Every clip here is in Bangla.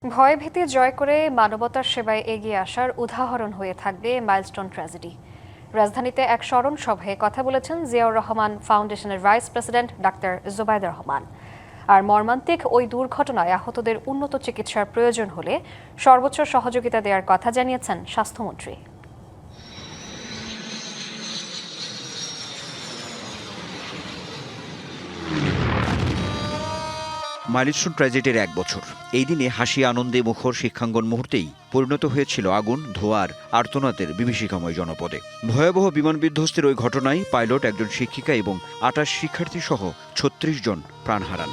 ভয়ভীতি জয় করে মানবতার সেবায় এগিয়ে আসার উদাহরণ হয়ে থাকবে মাইলস্টোন ট্র্যাজেডি। রাজধানীতে এক স্মরণ সভায় কথা বলেছেন জিয়াউর রহমান ফাউন্ডেশনের vice president doctor Zubaidur Rahman. আর মর্মান্তিক ওই দুর্ঘটনায় আহতদের উন্নত চিকিৎসার প্রয়োজন হলে সর্বোচ্চ সহযোগিতা দেওয়ার কথা জানিয়েছেন স্বাস্থ্যমন্ত্রী। মাইলস্টোন ট্র্যাজেডির ১ বছর। এই দিনে হাসি আনন্দে মুখর শিক্ষাঙ্গন মুহূর্তেই পরিণত হয়েছিল আগুন, ধোঁয়ার আর্তনাদের বিভীষিকাময় জনপদে। ভয়াবহ বিমান বিধ্বস্তের ওই ঘটনায় পাইলট, একজন শিক্ষিকা এবং ২৮ শিক্ষার্থী সহ ৩৬ জন প্রাণ হারান।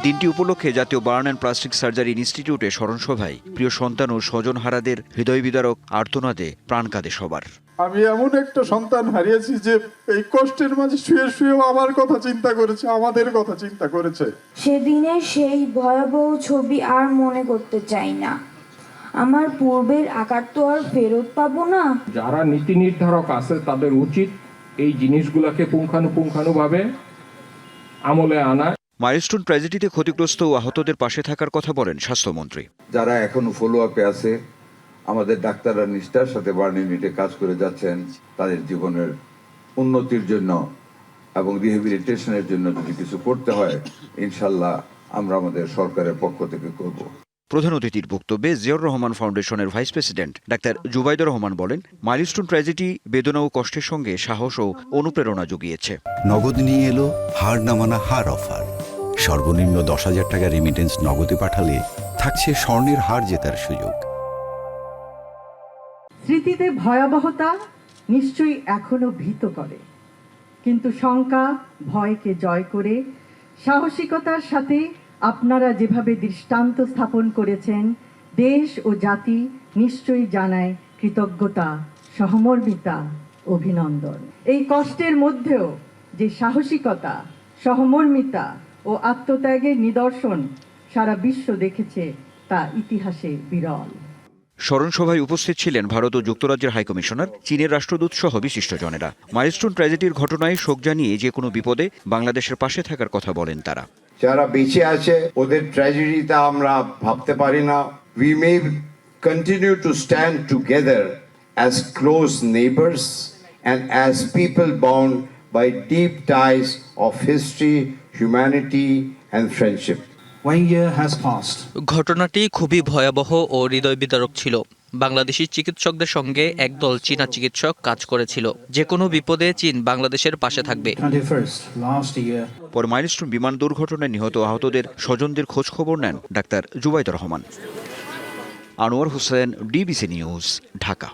দিনটি উপলক্ষে জাতীয় বার্ন অ্যান্ড প্লাস্টিক সার্জারি ইনস্টিটিউটে স্মরণসভায় প্রিয় সন্তান ও স্বজনহারাদের হৃদয় বিদারক আর্তনাদে প্রাণ কাঁদে সবার। আমি এমন একটা সন্তান হারিয়েছি যে এই কষ্টের মাঝে শুয়ে শুয়েও আমার কথা চিন্তা করেছে, আমাদের কথা চিন্তা করেছে। সেদিনের সেই ভয়াবহ ছবি আর মনে করতে চাই না। আমার পূর্বের আকার তো আর ফেরত পাবো না। যারা নীতি নির্ধারক আছে তাদের উচিত এই জিনিসগুলোকে পুঙ্খানুপুঙ্খানুভাবে আমলে আনা। মাইলস্টোন ট্র্যাজেডিতে ক্ষতিগ্রস্ত ও আহতদের পাশে থাকার কথা বলেন স্বাস্থ্যমন্ত্রী। যারা এখনো ফলো আপে আছে, আমাদের ডাক্তাররা নিষ্ঠার সাথে বার্ন ইউনিটে কাজ করে যাচ্ছেন, তাদের জীবনের উন্নতির জন্য এবং রিহেবিলিটেশনের জন্য যদি কিছু করতে হয়, ইনশাল্লাহ আমরা আমাদের সরকারের পক্ষ থেকে করব। প্রধান অতিথির বক্তব্যে জিয়াউর রহমান ফাউন্ডেশনের vice president doctor Zubaidur Rahman বলেন, মাইলস্টোন ট্র্যাজেডি বেদনা ও কষ্টের সঙ্গে সাহস ও অনুপ্রেরণা জুগিয়েছে। নগদ নিয়ে এলো হার না মানা হার অফার। সর্বনিম্ন ১০,০০০ টাকা রেমিটেন্স নগদে পাঠালে থাকছে স্বর্ণের হার জেতার সুযোগ। স্মৃতিতে ভয়াবহতা নিশ্চয়ই এখনো ভীত করে, কিন্তু শঙ্কা ভয়কে জয় করে সাহসিকতার সাথে আপনারা যেভাবে দৃষ্টান্ত স্থাপন করেছেন, দেশ ও জাতি নিশ্চয়ই জানায় কৃতজ্ঞতা, সহমর্মিতা, অভিনন্দন। এই কষ্টের মধ্যেও যে সাহসিকতা, সহমর্মিতা ও আত্মত্যাগের নিদর্শন সারা বিশ্ব দেখেছে, তা ইতিহাসে বিরল। স্মরণসভায় উপস্থিত ছিলেন ভারত ও যুক্তরাজ্যের হাইকমিশনার, চীনের রাষ্ট্রদূত সহ বিশিষ্টজনেরা। মাইলস্টোন ট্র্যাজেডির ঘটনায় শোক জানিয়ে যে কোনো বিপদে বাংলাদেশের পাশে থাকার কথা বলেন তারা। যারা বেঁচে আছে ওদের ট্র্যাজেডিটা আমরা ভাবতে পারি না। We may continue to stand together as close neighbors and as people bound by deep ties of history, humanity and friendship. ঘটনাটি খুবই ভয়াবহ ও হৃদয় বিদারক ছিল। বাংলাদেশি চিকিৎসকদের সঙ্গে একদল চীনা চিকিৎসক কাজ করেছিল। যে কোনো বিপদে চীন বাংলাদেশের পাশে থাকবে। পরে মাইলস্টোন বিমান দুর্ঘটনায় নিহত আহতদের স্বজনদের খোঁজ খবর নেন doctor Zubaidur Rahman. Anwar Hossain, DBC news, Dhaka.